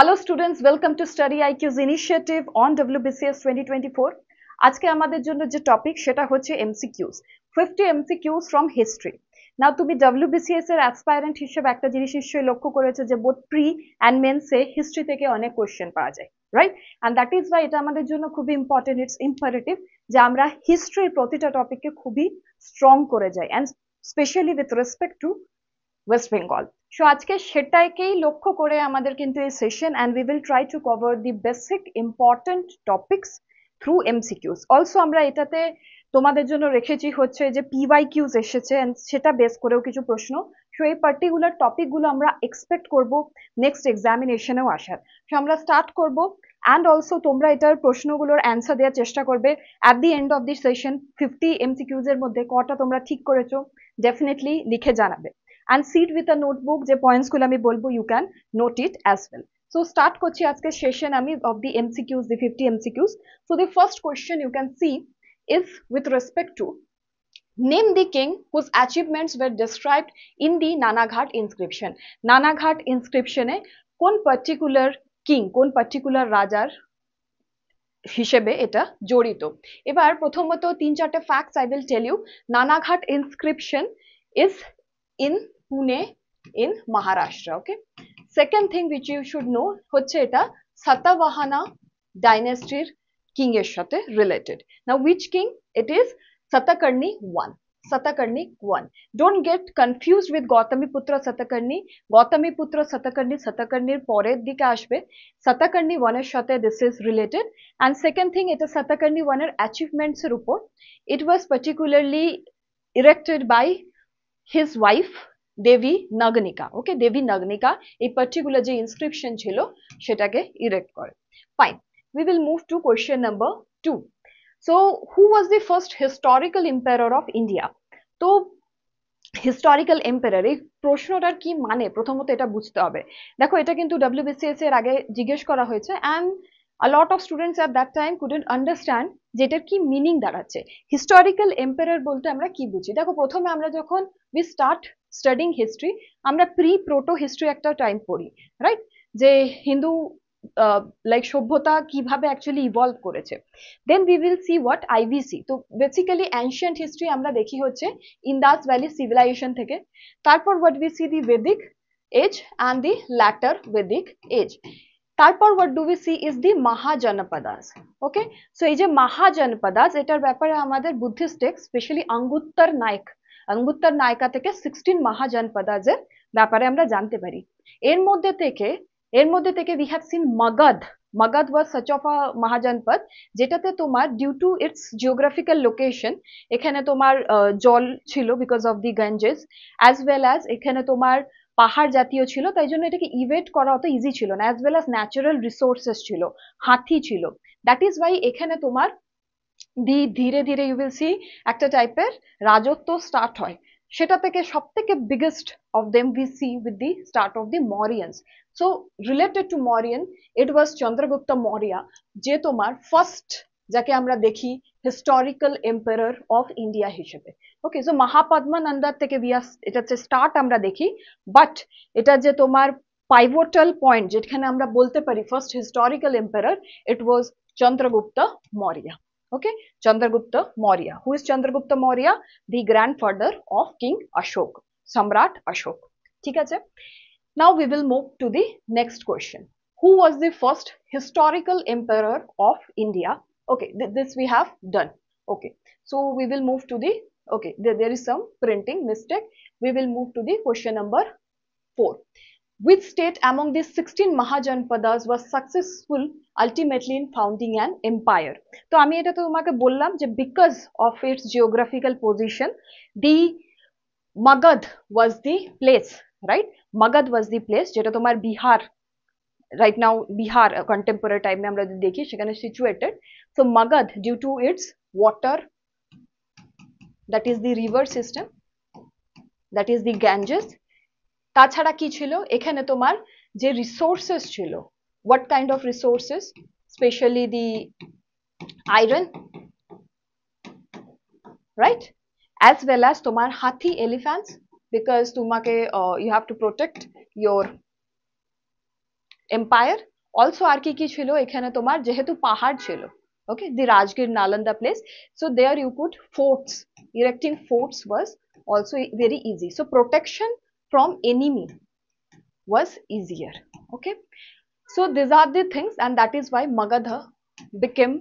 Hello students, welcome to Study IQ's initiative on WBCS 2024. আজকে আমাদের জন্য যে টপিক সেটা হচ্ছে MCQs 50 MCQs from history. নাও তুমি WBCS এর অ্যাসপাইরেন্ট হিসেবে একটা জিনিস নিশ্চয়ই লক্ষ্য করেছো যে বোথ প্রি অ্যান্ড মেন্সে হিস্ট্রি থেকে অনেক কোশ্চেন পাওয়া যায়, right? And that is Y এটা আমাদের জন্য খুবই ইম্পর্টেন্ট, ইটস ইম্পারেটিভ যে আমরা হিস্ট্রির প্রতিটা টপিককে খুবই স্ট্রং করে যাই, and specially with respect to West Bengal. So আজকে সেটাকেই লক্ষ্য করে আমাদের কিন্তু এই session, and we will try to cover the basic important topics through MCQs. Also আমরা এটাতে তোমাদের জন্য রেখেছি হচ্ছে যে পিওয়াইকিউস এসেছে, অ্যান্ড সেটা বেস করেও কিছু প্রশ্ন। সো এই পার্টিকুলার টপিকগুলো আমরা এক্সপেক্ট করব নেক্সট এক্সামিনেশনেও আসার। সো আমরা স্টার্ট করব, অ্যান্ড অলসো তোমরা এটার প্রশ্নগুলোর অ্যান্সার দেওয়ার চেষ্টা করবে। At the end of the session 50 MCQs এর মধ্যে কটা তোমরা ঠিক করেছো ডেফিনেটলি লিখে জানাবে। And sit with a notebook যে points গুলো আমি বলবো you can note it as well. So start করছি আজকে সেশন আমি of the MCQs, the 50 MCQs. So the first question you can see is with respect to name the king whose achievements were described in the Nanaghat inscription. Nanaghat inscription এ কোন particular king, কোন particular রাজার হিসেবে এটা জড়িত। এবার প্রথমত তিন চারটে facts I will tell you. Nanaghat inscription is in Pune in Maharashtra. Okay. Second thing which you should know হচ্ছে এটা Satavahana dynasty king এর সাথে related. Now which king? It is Satakarni I. Satakarni I. Don't get confused with Gautamiputra Satakarni. Gautamiputra Satakarni Satakarnir পরের দিকে আসবে। Satakarni I এর সাথে this is related. And second thing, এটা Satakarni I এর achievements এর উপর। It was particularly erected by his wife দেবী নগনিকা। ওকে, দেবী নগনিকা এই পার্টিকুলার যে ইনস্ক্রিপশন ছিল সেটাকে ইরেক্ট করে। Fine, we will move to question number 2. So who was the first historical emperor of India? তো হিস্টোরিক্যাল এম্পায়ার এই প্রশ্নটার কি মানে প্রথমত এটা বুঝতে হবে। দেখো এটা কিন্তু WBCS এর আগে জিজ্ঞেস করা হয়েছে, and a lot of students at that time couldn't understand যে এটার কি মিনিং দাঁড়াচ্ছে। হিস্টোরিক্যাল এম্পায়ার বলতে আমরা কি বুঝি? দেখো প্রথমে আমরা যখন we start studying history আমরা প্রি প্রোটো হিস্ট্রি একটা টাইম পড়ি, রাইট? যে হিন্দু লাইক সভ্যতা কিভাবে অ্যাকচুয়ালি ইভলভ করেছে। Then we will see what IVC। তো বেসিক্যালি অ্যানশিয়েন্ট হিস্ট্রি আমরা দেখি হচ্ছে ইন্দাস ভ্যালি সিভিলাইজেশন থেকে। তারপর what we see the Vedic age and the later Vedic age. তারপর what do we see is the Mahajanapadas. Okay, so এই যে মহাজনপদাস এটার ব্যাপারে আমাদের Buddhist text specially Anguttara Nikaya, অঙ্গুত্তর নায়িকা থেকে 16 মহাজনপদাসের ব্যাপারে আমরা জানতে পারি। এর মধ্যে থেকে we have seen Magad. Magad was such of a Mahajanapada যেটাতে তোমার due to its geographical location এখানে তোমার জল ছিল because of the Ganges, as well as এখানে তোমার পাহাড় জাতীয় ছিল, তাই জন্য এটাকে ইভেট করা অত ইজি ছিল না, as well as natural resources ছিল, হাতি ছিল। দ্যাট ইজ ওয়াই এখানে তোমার ধীরে ধীরে ইউ উইল সি একটা টাইপের রাজত্ব স্টার্ট হয়। সেটা থেকে সব থেকে biggest of them we see with the start of the Mauryans. So related to Mauryan it was Chandragupta Maurya, যে তোমার ফার্স্ট যাকে আমরা দেখি হিস্টোরিক্যাল এম্পায়ার অফ ইন্ডিয়া হিসেবে। ওকে, সো মহাপদ্মানন্দার থেকে এটা যে স্টার্ট আমরা দেখি, বাট এটা যে তোমার পাইভোটাল পয়েন্ট যেখানে আমরা বলতে পারি first historical empire, it was Chandragupta Maurya. Okay, Chandragupta Maurya. Who is Chandragupta Maurya? The grandfather of King Ashok, Samrat Ashok. ঠিক আছে? Now we will move to the next question. Who was the first historical emperor of India? Okay, this we have done. Okay, so we will move to the, okay, there is some printing mistake. We will move to the question number 4. Which state among these 16 Mahajanpadas was successful ultimately in founding an empire? তো আমি এটা তো তোমাকে বললাম যে because of its geographical position, the Magad was the place, right? Magad was the place যেটা তোমার Bihar, right now Bihar contemporary time আমরা যদি দেখি সেখানে situated. So Magad, due to its water, that is the river system, that is the Ganges. তাছাড়া কি ছিল এখানে তোমার যে রিসোর্সেস ছিল, what kind of resources? Especially the iron, right? As well as তোমার হাতি, elephants, because তোমাকে you have to protect your empire. Also আর কি কি ছিল এখানে তোমার, যেহেতু পাহাড় ছিল, okay, the Rajgir Nalanda place, so there you could forts, erecting forts was also very easy, so protection from enemy was easier. Okay, so these are the things, and that is why Magadha became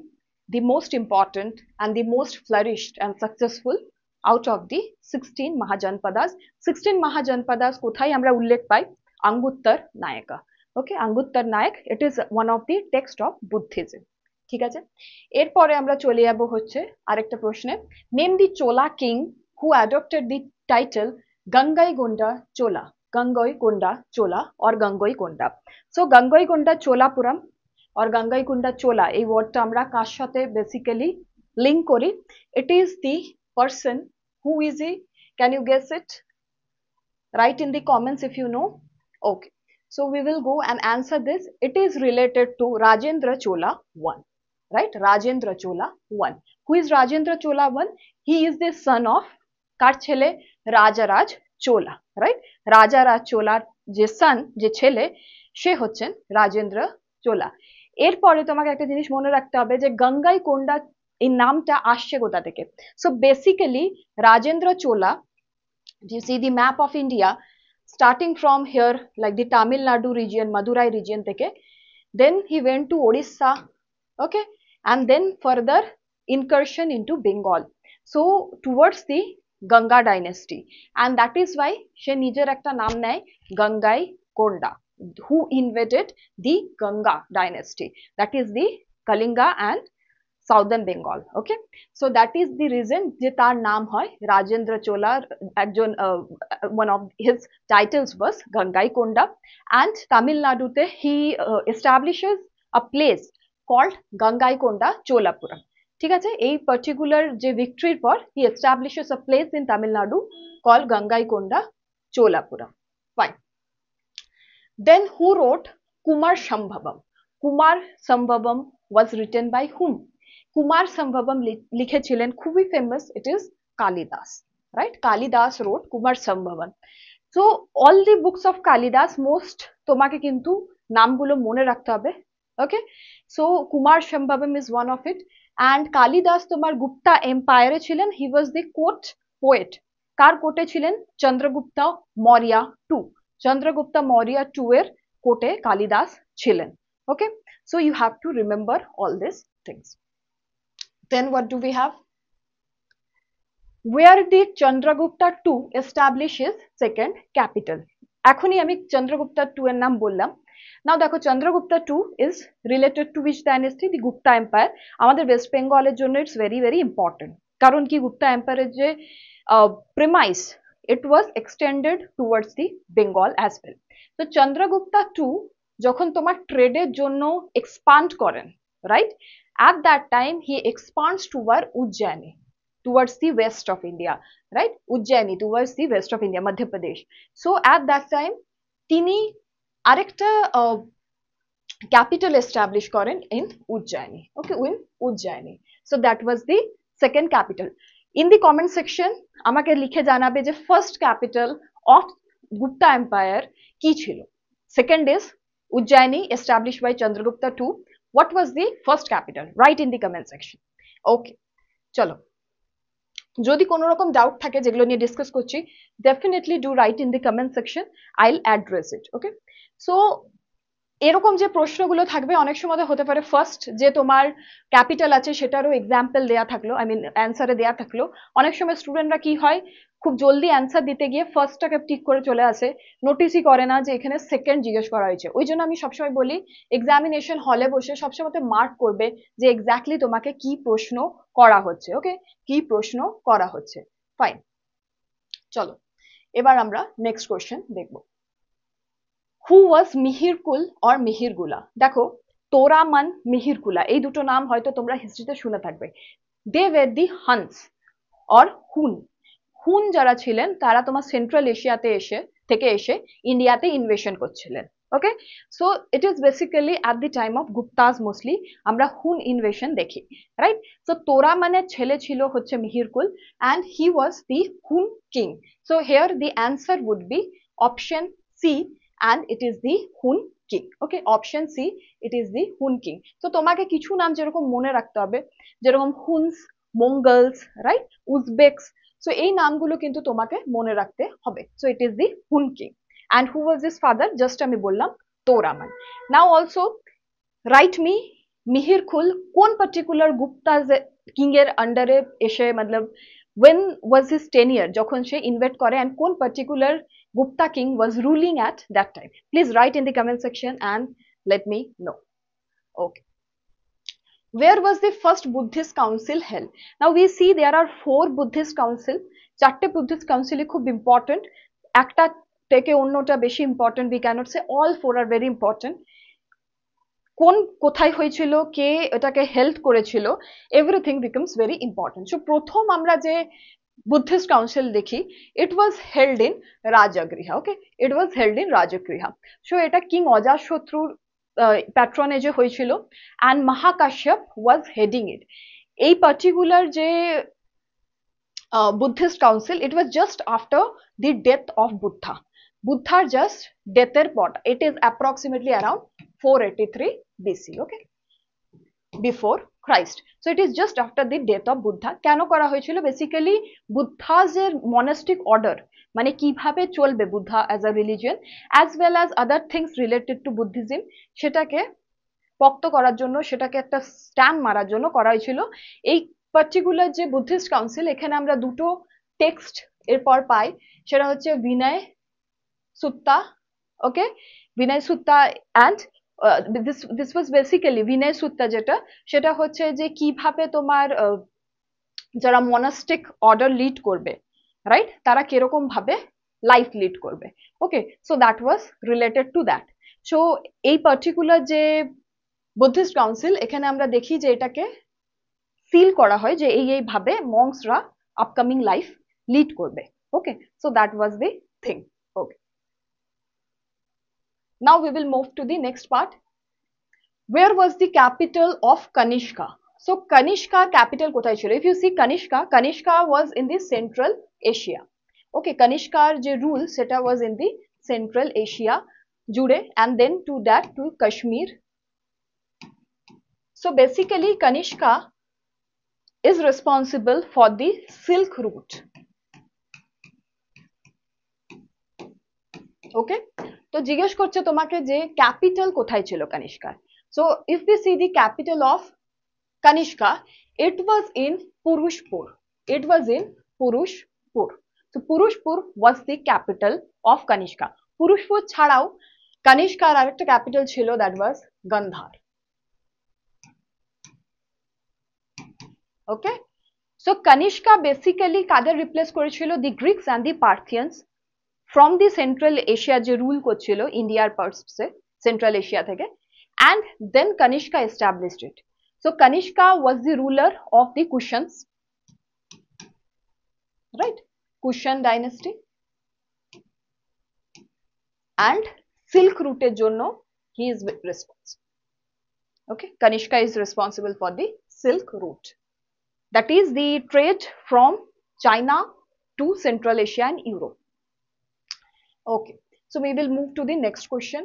the most important and the most flourished and successful out of the 16 Mahajanpadas. 16 Mahajanpadas কোথায় আমরা উল্লেখ পাই? আঙ্গুত্তর Nayka. Okay, আঙ্গুত্তর Naik, it is one of the text of Buddhism. ঠিক আছে, এরপরে আমরা চলে যাব হচ্ছে আরেকটা প্রশ্নে। Name the Chola king who adopted the title Gangaikonda Chola. Gangaikonda Chola or Gangaikonda. So Gangaikonda Cholapuram or Gangaikonda Chola, এই ওয়ার্ডটা আমরা কার সাথে বেসিক্যালি লিঙ্ক করি? It is the person who is he? Can you guess it? Write in the comments if you know. Okay, so we will go and answer this. It is related to Rajendra Chola I, right? Rajendra Chola I. Who is Rajendra Chola I? He is the son of কার ছেলে? রাজারাজ চোলা, right? রাজারাজ চোলার যে সন, যে ছেলে, সে হচ্ছেন রাজেন্দ্র চোলা। এরপরে তোমাকে একটা জিনিস মনে রাখতে হবে যে গঙ্গাইকোন্ডা এই নামটা আসছে কোথা থেকে। So basically Rajendra Chola, you see the map of India, starting from here like the Tamil Nadu region, Madurai region থেকে, then he went to Odisha, okay, and then further incursion into Bengal, so towards the Ganga dynasty, and that is why she নিজের একটা নাম নেয় Gangaikonda, who invaded the Ganga dynasty, that is the Kalinga and southern Bengal. Okay, so that is the reason যে তার নাম হয় রাজেন্দ্র চোলার একজন one of his titles was Gangaikonda, and তামিলনাড়ুতে he establishes a place called Gangaikonda Cholapuram. ঠিক আছে, এই পার্টিকুলার যে ভিক্টরির পর he establishes a place in Tamil Nadu called Gangaikonda Cholapuram. Fine. Then who wrote Kumar Sambhavam? Kumar Sambhavam was written by whom? Kumar Sambhavam লিখেছিলেন, খুবই famous, it is Kalidas, right? Kalidas wrote Kumara Sambhavam. So all the books of Kalidas, most তোমাকে কিন্তু নামগুলো মনে রাখতে হবে। Okay, so Kumara Sambhavam is one of it. And Kalidas তোমার গুপ্তা এম্পায়ারে ছিলেন, হি ওয়াজ দি কোর্ট পোয়েট। কার কোর্টে ছিলেন? চন্দ্রগুপ্ত মৌর্য টু। চন্দ্রগুপ্ত মৌর্য টু এর কোর্টে কালিদাস ছিলেন। Okay, so you have to remember all this things. Then what do we have? Where did Chandragupta II establish his second capital? এখনই আমি চন্দ্রগুপ্তা টু এর নাম বললাম। নাও দেখো, Chandragupta two is related to which dynasty? The Gupta empire. আমাদের west বেঙ্গলের জন্য it's very very important, কারণ কি গুপ্তা এম্পায়ারের যে premise, it was extended towards the Bengal as well. তো চন্দ্রগুপ্তা টু যখন তোমার ট্রেডের জন্য এক্সপান্ড করেন, right, at that time he expands toward Ujjaini, towards the west of India, right? Ujjaini towards the west of India, Madhya Pradesh. So at that time তিনি আরেকটা capital establish করেন in Ujjaini, okay, in Ujjaini. So that was the second capital. In the comment section আমাকে লিখে জানাবে যে first capital of Gupta Empire কি ছিল? Second is Ujjaini, established by Chandragupta II. What was the first capital? Write in the comment section. Okay, চলো, যদি কোনো রকম ডাউট থাকে যেগুলো নিয়ে ডিসকাস করছি, definitely do right in the comment section, I will address it. Okay, so এরকম যে প্রশ্নগুলো থাকবে, অনেক সময় হতে পারে ফার্স্ট যে তোমার ক্যাপিটাল আছে সেটারও এক্সাম্পল দেয়া থাকলো, আই মিন অ্যান্সারে দেয়া থাকলো। অনেক সময় স্টুডেন্টরা কি হয়, খুব জলদি অ্যান্সার দিতে গিয়ে ফার্স্টটাকে টিক করে চলে আসে, নোটিসই করে না যে এখানে সেকেন্ড জিজ্ঞেস করা হয়েছে। ওই জন্য আমি সবসময় বলি এক্সামিনেশন হলে বসে সবসময় মার্ক করবে যে এক্স্যাক্টলি তোমাকে কি প্রশ্ন করা হচ্ছে। ওকে, কি প্রশ্ন করা হচ্ছে। ফাইন, চলো এবার আমরা নেক্সট কোয়েশ্চেন দেখব। হু ওয়াজ মিহিরকুল অর মিহিরগুলা? দেখো, তোরামান, মিহিরকুলা, এই দুটো নাম হয়তো তোমরা হিস্ট্রিতে শুনে থাকবে। They were the Huns or Hun. Hun যারা ছিলেন তারা তোমার সেন্ট্রাল এশিয়াতে এসে ইন্ডিয়াতে ইনভেশন করছিলেন। Okay, so it is basically at the time of Guptas mostly আমরা হুন ইনভেশন দেখি, রাইট? সো তোরামানের ছেলে ছিল হচ্ছে Mihirakula, and he was the Hun king. So here the answer would be option C, and it is the Hun king. Okay, option C, it is the Hun king. তো তোমাকে কিছু নাম যেরকম মনে রাখতে হবে, যেরকম হুনস, মঙ্গলস, রাইট, উজবেকস। সো এই নামগুলো কিন্তু তোমাকে মনে রাখতে হবে। So it is the Hun king. And who was this father, just আমি বললাম Toramana. Now also write me Mihirakula কোন পার্টিকুলার গুপ্তা কিং এর আন্ডারে এসে, মতলব when was his tenure যখন সে ইনভেট করে, and কোন particular Gupta king was ruling at that time. Please write in the comment section and let me know. Okay. Where was the first Buddhist council held? Now we see there are 4 Buddhist council. 4টে Buddhist council খুব important. একটা থেকে অন্যটা বেশি important, we cannot say all 4 are very important. কোন কোথায় হয়েছিল, কে এটাকে help করেছিল, everything becomes very important. So প্রথম আমরা যে বুদ্ধিস্ট কাউন্সিল দেখি, it was held in Rajagriha. Okay, it was held in Rajagriha. So এটা কিং অজাতশত্রুর প্যাট্রনেজে হয়েছিল, and Mahakashyapa was heading it. এই পার্টিকুলার যে Buddhist council, it was just after the death of Buddha. বুদ্ধার জাস্ট ডেথের পর, it is approximately around 483 BC, okay, before Christ. So it is just after the death of Buddha. কেন করা হয়েছিল? Basically বুদ্ধাজ এর monastic order, মানে কিভাবে চলবে Buddha as a religion, as well as other things related to Buddhism, সেটাকে পোক্ত করার জন্য, সেটাকে একটা স্ট্যাম্প মারার জন্য করা হয়েছিল। এই পার্টিকুলার যে বুদ্ধিস্ট কাউন্সিল, এখানে আমরা দুটো টেক্সট এরপর পাই, সেটা হচ্ছে Vinaya Sutta. Okay, Vinaya Sutta and this was basically Vinaya Sutta, যেটা সেটা হচ্ছে যে কিভাবে তোমার যারা মনাস্টিক অর্ডার লিড করবে, রাইট, তারা কিরকম ভাবে লাইফ লিড করবে। Okay, so that was related to that. So এই পার্টিকুলার যে বুদ্ধিস্ট কাউন্সিল, এখানে আমরা দেখি যে এটাকে সিল করা হয় যে এইভাবে মংসরা আপকামিং লাইফ লিড করবে। Okay, so that was the thing. Okay, now we will move to the next part. Where was the capital of Kanishka? So Kanishka capital কোথায় ছিল? If you see Kanishka was in the Central Asia. Okay, Kanishkar যে rule সেটা was in the Central Asia জুড়ে, and then to that to Kashmir. So basically Kanishka is responsible for the Silk Route. Okay, তো জিজ্ঞেস করছে তোমাকে যে capital কোথায় ছিল কানিষ্কার। So if we see the capital of Kanishka, it was in Purushpur. It was in Purushpur. So Purushpur was the capital of Kanishka. Purushpur ছাড়াও কানিষ্কার আরেকটা capital ছিল, that was Gandhar. Okay, so Kanishka basically Quader replace করেছিল? The Greeks and the Parthians from the Central Asia যে rule করছিল ইন্ডিয়ার পার্টসে, central Asia থেকে, and then Kanishka established it. So Kanishka was the ruler of the Kushans, right, Kushan dynasty, and Silk Route এর জন্য he is responsible. Okay, Kanishka is responsible for the Silk Route, that is the trade from China to Central Asia and Europe. Okay, so we will move to the next question.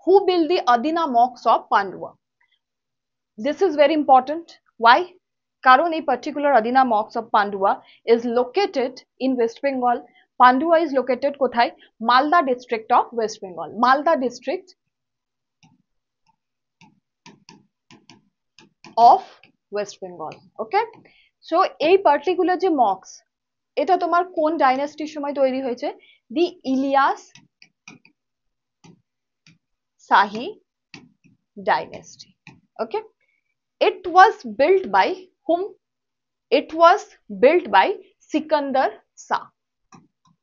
Who built the Adina mosques of Pandua? This is very important. Why? কারণ এই particular Adina mosques of Pandua is located in West Bengal. Pandua is located কোথায়? Malda district of West Bengal. Malda district of West Bengal. Okay, so এই particular যে mosques, এটা তোমার কোন ডাইনাস্টির সময় তৈরি হয়েছে? দি Ilias Shahi dynasty. Okay, it was built by whom? It was built by Sikandar Shah.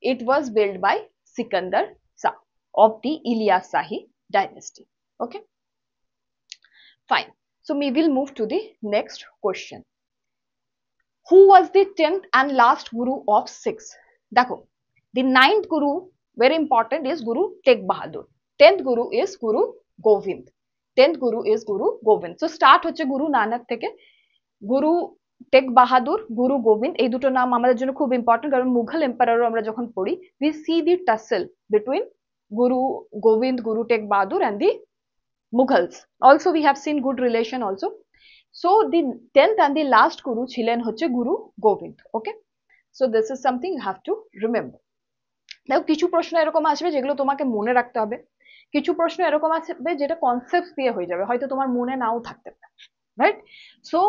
It was built by Sikandar Shah of the Ilyas Shahi dynasty. Okay, fine. So we will move to the next question. Who was the 10th and last Guru of Sikhs? Dekho, the 9th Guru, very important, is Guru Tegh Bahadur. 10th Guru is Guru Govind. 10th Guru is Guru Govind. So start হচ্ছে গুরু নানক থেকে, গুরু টেক বাহাদুর, গুরু গোবিন্দ, এই দুটো নাম আমাদের জন্য খুব important, কারণ মুঘল এম্পায়ারও আমরা যখন পড়ি we see the tussle between Guru Gobind, Guru Tegh Bahadur and the Mughals. Also we have seen good relation also. So the 10th and the last guru ছিলেন হচ্ছে গুরু গোবিন্দ। ওকে, so this is something you have to remember. দেখো কিছু প্রশ্ন এরকম আসবে যেগুলো তোমাকে মনে রাখতে হবে, কিছু প্রশ্ন এরকম আসবে যেটা কনসেপ্ট দিয়ে হয়ে যাবে, হয়তো তোমার মনে নাও থাকতে পারে, right? So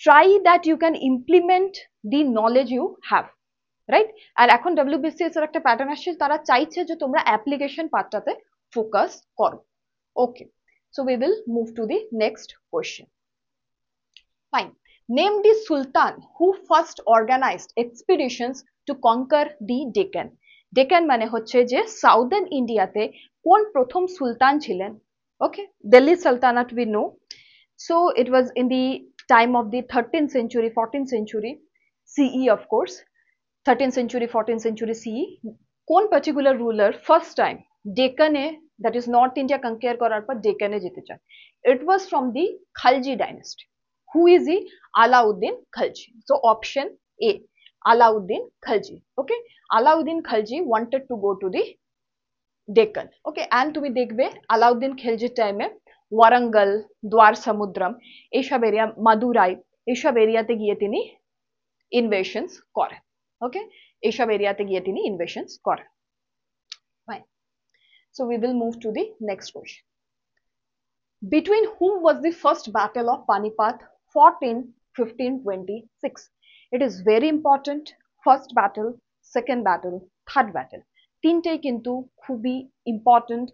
try that you can implement the knowledge you have, right? আর এখন WBCS এর একটা প্যাটার্ন আসছে, তারা চাইছে যে তোমরা অ্যাপ্লিকেশন পার্টটাতে ফোকাস করো। ওকে, so we will move to the next question. Fine. Name the Sultan who first organized expeditions to conquer the Deccan. Deccan মানে হচ্ছে যে সাউদার্ন ইন্ডিয়াতে কোন প্রথম সুলতান ছিলেন? ওকে, Delhi সালতানাত we know. So it was in the time of the 13th century, 14th century CE, of course. 13th century, 14th century CE. কোন particular ruler first time ডেকানে, that is north India conquer করার পর ডেকানে যেতে চান? It was from the Khalji dynasty. Who is he? Alauddin Khalji. So option A, Alauddin Khalji. Okay, Alauddin Khalji wanted to go to the Deccan. Okay, and তুমি দেখবে Alauddin Khalji টাইমে ওয়ারাঙ্গল, দ্বার সমুদ্রম, এইসব এরিয়া, মাদুরাই, এইসব এরিয়াতে গিয়ে তিনি ইনভেশনস করেন। ওকে, এইসব এরিয়াতে গিয়ে তিনি ইনভেশনস করেন। Fine. So we will move to the next question. Between whom was the first battle of Panipat fought in 1526? It is very important. First battle, second battle, third battle. তিনটেই কিন্তু খুবই ইম্পর্টেন্ট,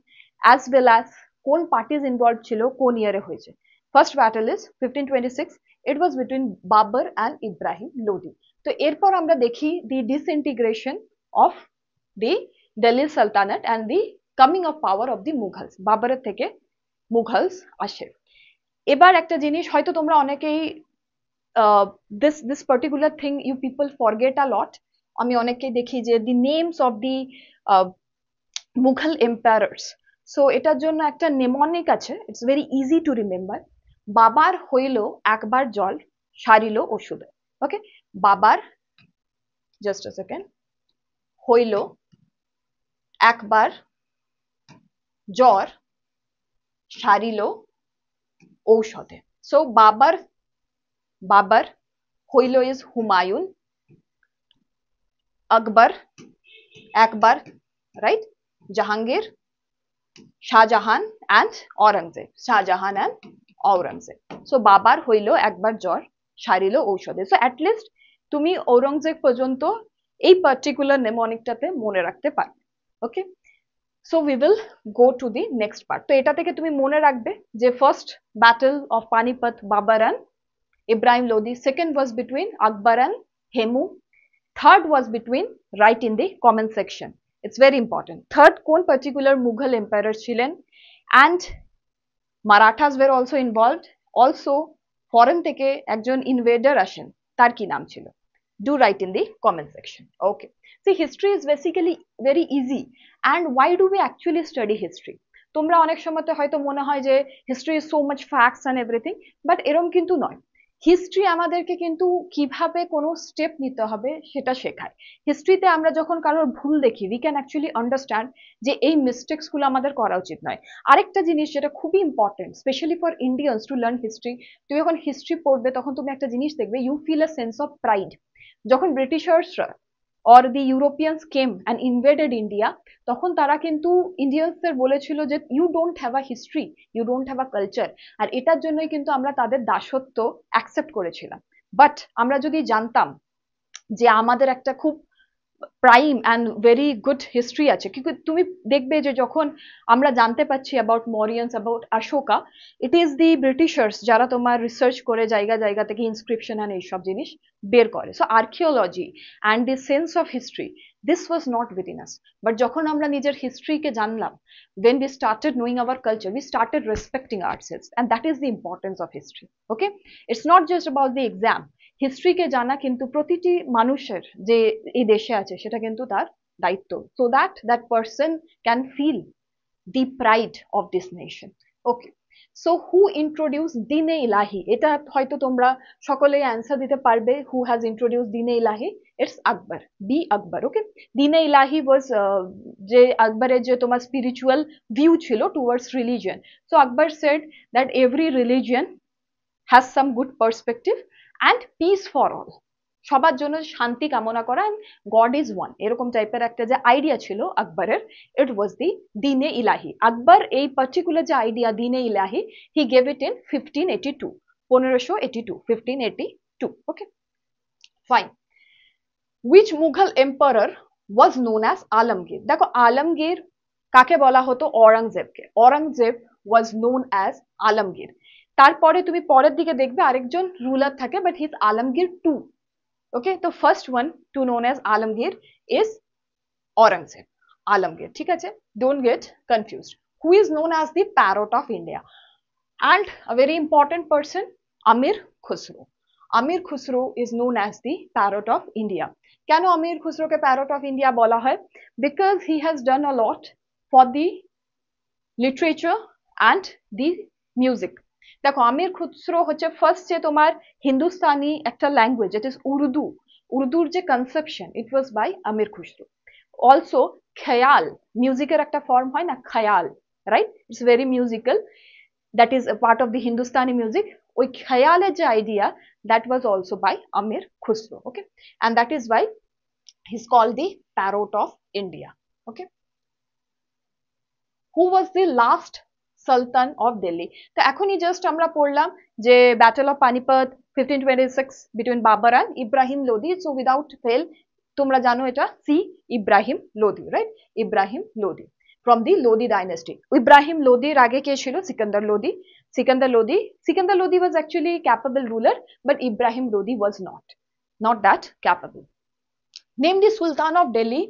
as well as কোন parties involve ছিল, কোন ইয়ারে হয়েছে। First battle is 1526. It was between Babur and Ibrahim Lodi. তো এরপর আমরা দেখি the disintegration of the Delhi Sultanate and the coming of power of the Mughals. বাবরের থেকে মুঘলস আসে। এবার একটা জিনিস হয়তো তোমরা অনেকেই this particular thing you people forget a lot. আমি অনেকেই দেখি যে the names of the Mughal emperors. So এটার জন্য একটা নেমনিক আছে, it's very easy to remember. বাবার হইল একবার জল, সারিল ওষুধে। ওকে, বাবার, just a second, হইল একবার জ্বর, সারিল ঔষধে। সো বাবার হইল ইজ হুমায়ুন, আকবর একবার, right, Jahangir, Shahjahan and Aurangzeb, Shahjahan and Aurangzeb. So বাবার হইল একবার জ্বর, সারিল ঔষধে। সো অ্যাটলিস্ট তুমি ঔরঙ্গজেব পর্যন্ত এই পার্টিকুলার নেমনিকটাতে মনে রাখতে পারবে। ওকে, so we will go to the next part. তো এটা থেকে তুমি মনে রাখবে যে first battle of Panipat, Babur and Ibrahim Lodi. Second was between Akbar and Hemu. Third was between, write in the comment section. It's very important. Third, কোন particular Mughal emperor ছিলেন? And Marathas were also involved. Also foreign থেকে একজন invader আসেন, তার কি নাম ছিল? Do write in the comment section. Okay. See, history is basically very easy. And why do we actually study history? তোমরা অনেক সময়তে হয়তো মনে হয় যে history is so much facts and everything, but এরকম কিন্তু নয়। হিস্ট্রি আমাদেরকে কিন্তু কিভাবে কোনো স্টেপ নিতে হবে সেটা শেখায়। হিস্ট্রিতে আমরা যখন কারোর ভুল দেখি, we can actually understand যে এই মিস্টেকস গুলো আমাদের করা উচিত নয়। আরেকটা জিনিস যেটা খুবই important, specially for Indians to learn history, তুমি যখন হিস্ট্রি পড়বে তখন তুমি একটা জিনিস দেখবে, you feel a sense of pride. যখন ব্রিটিশার্সরা or the Europeans came and invaded India, তখন তারা কিন্তু ইন্ডিয়ানসদের বলেছিল যে you don't have a history, you don't have a culture, আর এটার জন্যই কিন্তু আমরা তাদের দাসত্ব অ্যাকসেপ্ট করেছিলাম। বাট আমরা যদি জানতাম যে আমাদের একটা খুব prime and very good history আছে, কিন্তু তুমি দেখবে যে যখন আমরা জানতে পারছি about Mauryans, about Ashoka, it is the Britishers যারা তোমার রিসার্চ করে জায়গা জায়গা থেকে ইনস্ক্রিপশন অ্যান্ড এইসব জিনিস বের করে। So archaeology and the sense of history, this was not within us. But যখন আমরা নিজের হিস্ট্রিকে জানলাম, when we started knowing our culture, we started respecting ourselves, and that is the importance of history. Okay, it's not just about the exam. হিস্ট্রিকে জানা কিন্তু প্রতিটি মানুষের যে এই দেশে আছে সেটা কিন্তু তার দায়িত্ব, so that that person can feel the pride of this nation. Okay, so who introduce দিনে ইলাহি, এটা হয়তো তোমরা সকলেই অ্যান্সার দিতে পারবে, হু হ্যাজ ইন্ট্রোডিউস দিনে ইলাহি, ইটস আকবর, বি আকবর। ওকে, দিনে ইলাহি ওয়াজ যে আকবরের যে তোমার স্পিরিচুয়াল ভিউ ছিল towards religion, so Akbar said that every religion has some good perspective and piece for all, সবার জন্য শান্তি কামনা করা, অ্যান্ড গড ইজ ওয়ান, এরকম টাইপের একটা যে আইডিয়া ছিল আকবরের, ইট ওয়াজ দি দিনে ইলাহি। আকবর এই পার্টিকুলার যে idea Din Ilahi, he gave it in 1582, 1582, 1582। Okay, fine. Which Mughal emperor was known as Alamgir? দেখো আলমগীর কাকে বলা হতো? অরঙ্গজেবকে। Aurangzeb was known as Alamgir. তারপরে তুমি পরের দিকে দেখবে আরেকজন রুলার থাকে, but he is Alamgir two. Okay, the first one to known as Alamgir is Aurangzeb, Alamgir, ঠিক আছে, don't get confused. Who is known as the parrot of India? And a very important person, Amir Khusro. Amir Khusro is known as the parrot of India. কেন Amir Khusro K parrot of India বলা হয়? Because he has done a lot for the literature and the music. দেখো আমির খুসরো হচ্ছে first যে তোমার হিন্দুস্তানি একটা language, it is Urdu, উর্দুর যে conception, it was by Amir Khusro. Also khayal, মিউজিকের একটা ফর্ম হয় না khayal, right, it's very musical, that is a part of the Hindustani music. ওই খেয়ালের যে idea, that was also by Amir Khusro. Okay, and that is why he is called the parrot of India. Okay, who was the last sultan of Delhi? তো এখনই just আমরা পড়লাম যে battle of Panipat 1526 between Babur and Ibrahim Lodi. So without fail তোমরা জানো এটা সি Ibrahim Lodi, right, Ibrahim Lodi from the Lodi dynasty. Ibrahim লোদির আগে কে ছিল? Sikandar Lodi. Sikandar Lodi was actually capable ruler, but Ibrahim Lodi was not that capable. Name the Sultan of Delhi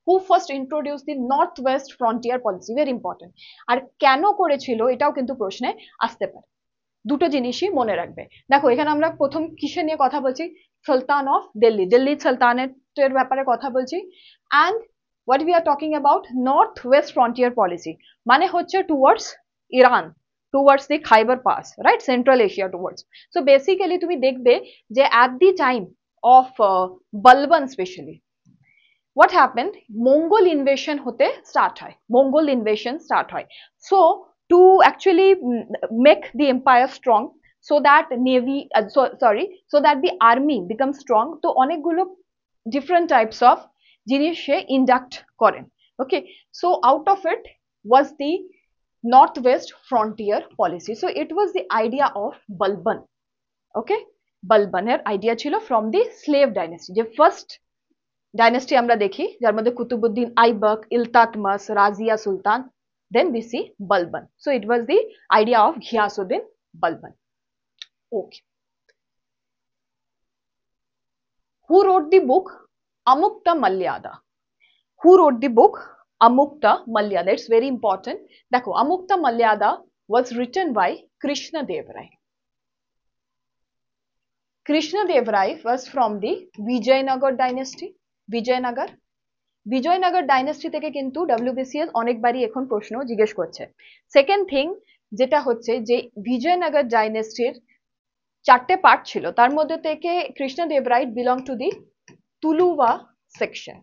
who first introduced the Northwest Frontier Policy, very important. আর কেন করেছিল এটাও কিন্তু প্রশ্নে আসতে পারে, দুটো জিনিসই মনে রাখবে। দেখো এখানে আমরা প্রথম কিসে নিয়ে কথা বলছি? সুলতান অফ দিল্লি, দিল্লি সালতানেটের ব্যাপারে কথা বলছি। And what we are talking about north West frontier policy, মানে হচ্ছে towards Iran, towards the Khyber pass, right, central Asia towards. So basically তুমি দেখবে যে at the time of Balban specially, what happened, Mongol invasion hote start hoy, Mongol invasion start hoy. So to actually make the empire strong, so that navy so that the army becomes strong, to অনেকগুলো different types of জিনিস সে induct করেন। Okay, so out of it was the northwest frontier policy. So it was the idea of Balban. Okay, Balbaner idea ছিল from the slave dynasty, যে first dynasty আমরা দেখি যার মধ্যে কুতুবুদ্দিন আইবক, ইলতাতমাস, রাজিয়া সুলতান, দেন we see Balban. So it was the idea of Ghiyasuddin Balban. Okay. Who wrote the book Amukta Malyada? Who wrote the book Amukta Malyada? It's very important. দেখো Amukta Malyada was written by Krishna Dev Rai. Krishna Dev Rai was from the Vijayanagar dynasty. Vijayanagar dynasty থেকে কিন্তু WBCS অনেকবারই এখন প্রশ্ন জিজ্ঞেস করছে। Second thing যেটা হচ্ছে যে বিজয়নগর ডাইনেস্টির চারটে পার্ট ছিল, তার মধ্যে থেকে Krishnadeva Raya belong to the Tuluva section.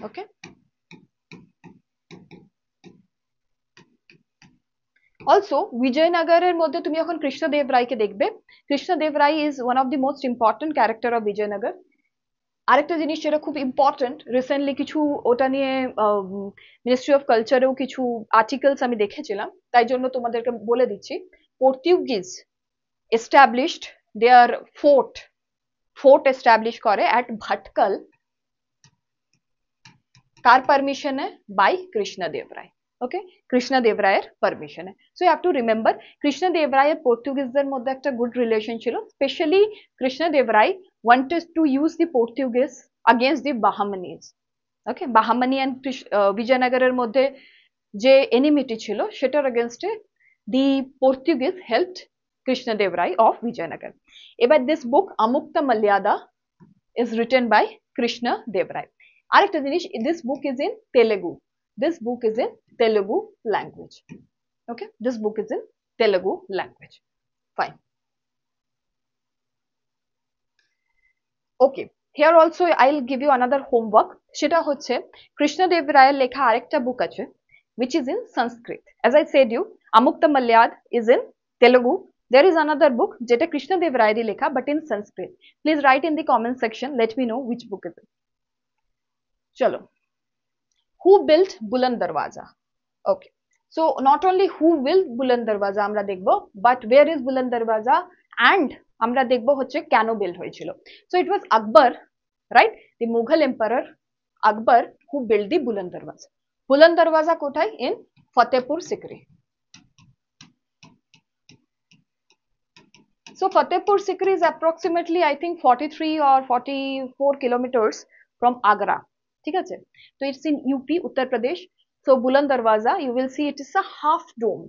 Okay, also বিজয়নগরের মধ্যে তুমি যখন কৃষ্ণদেব রায়কে দেখবে, Krishnadeva Raya is one of the most important character of Vijayanagara. আরেকটা জিনিস যেটা খুব ইম্পর্টেন্ট, রিসেন্টলি কিছু ওটা নিয়ে মিনিস্ট্রি অফ কালচারেও কিছু আর্টিকেলস আমি দেখেছিলাম, তাই জন্য তোমাদেরকে বলে দিচ্ছি। Portuguese established their fort establish করে অ্যাট ভাটকল, কার পারমিশনে? বাই কৃষ্ণদেব রায়। ওকে, কৃষ্ণদেব রায়ের পারমিশনে। So you have to remember Krishnadeva রায়ের পর্তুগিজদের মধ্যে একটা গুড রিলেশন ছিল, specially Krishnadeva Raya wanted to use the Portuguese against the Bahamanis. Okay, Bahamani and Vijayanagar মধ্যে যে এনিমিটি ছিল সেটার এগেইনস্টে the Portuguese helped Krishnadev Rai of Vijayanagar. এবার this book Amukta Malyada is written by Krishnadev Rai. আরেকটা জিনিস, this book is in Telugu. This book is in Telugu language. Okay, this book is in Telugu language. Fine. Okay, here also I'll give you another homework. সেটা হচ্ছে কৃষ্ণদেব রায়ের লেখা আরেকটা বুক আছে which is in Sanskrit. As I said you, Amukta Malyad is in Telugu. There is another book যেটা কৃষ্ণদেব রায়েরই লেখা but in Sanskrit. Please write in the comment section, let me know which book is it. চলো, who built Buland Darwaza? Okay, so not only who built Buland Darwaza আমরা দেখবো, but where is Buland Darwaza and আমরা দেখবো হচ্ছে কেন build হয়েছিল. So it was Akbar, right, the Mughal emperor Akbar who built the Buland Darwaza. Buland Darwaza কোথায়? In Fatehpur Sikri. So Fatehpur Sikri is approximately I think 43 or 44 kilometers from Agra. ঠিক আছে, so it's in UP, Uttar Pradesh. So Buland Darwaza, you will see it is a half dome,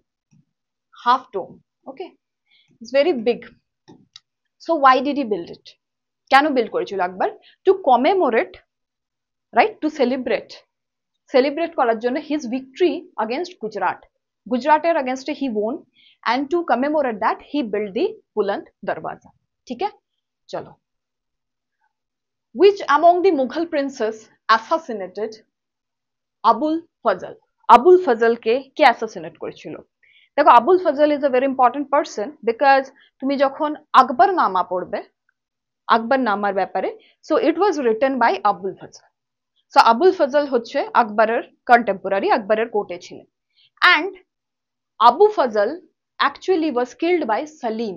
okay, it's very big. So why did he build it? কেন build করেছিল আকবর? To commemorate, right, to celebrate করার জন্য his victory against গুজরাটের against he won, and to commemorate that he built the Buland Darwaza. ঠিক আছে, চলো, which among the Mughal princes assassinated Abul Fazl? Abul ফজলকে কে অ্যাসাসিনেট করেছিল? দেখো, Abul Fazl is a very important person because তুমি যখন আকবর নামা পড়বে, আকবর নামার ব্যাপারে, so it was written by Abul Fazl. So Abul Fazl হচ্ছে আকবরের কন্টেম্পোরারি, আকবরের কোর্টে ছিলেন. And Abu Fazl actually was killed by Salim,